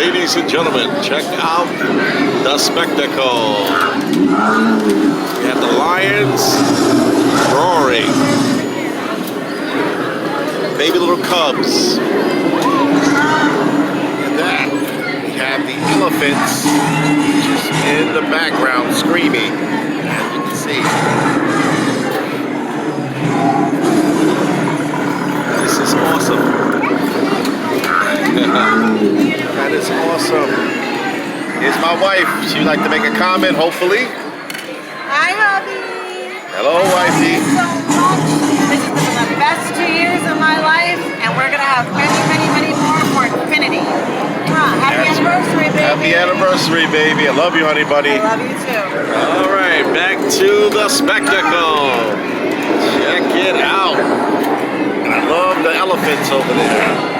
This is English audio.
Ladies and gentlemen, check out the spectacle. We have the lions roaring. Baby little cubs. And then we have the elephants just in the background screaming, as you can see. This is awesome. That is awesome. Here's my wife. She'd like to make a comment, hopefully. Hi, hubby. Hello, wifey. Thank you so much. This has been the best 2 years of my life, and we're going to have many, many, many more for infinity. Happy anniversary, baby. Happy anniversary, baby. I love you, honey buddy. I love you, too. All right, back to the spectacle. Check it out. I love the elephants over there.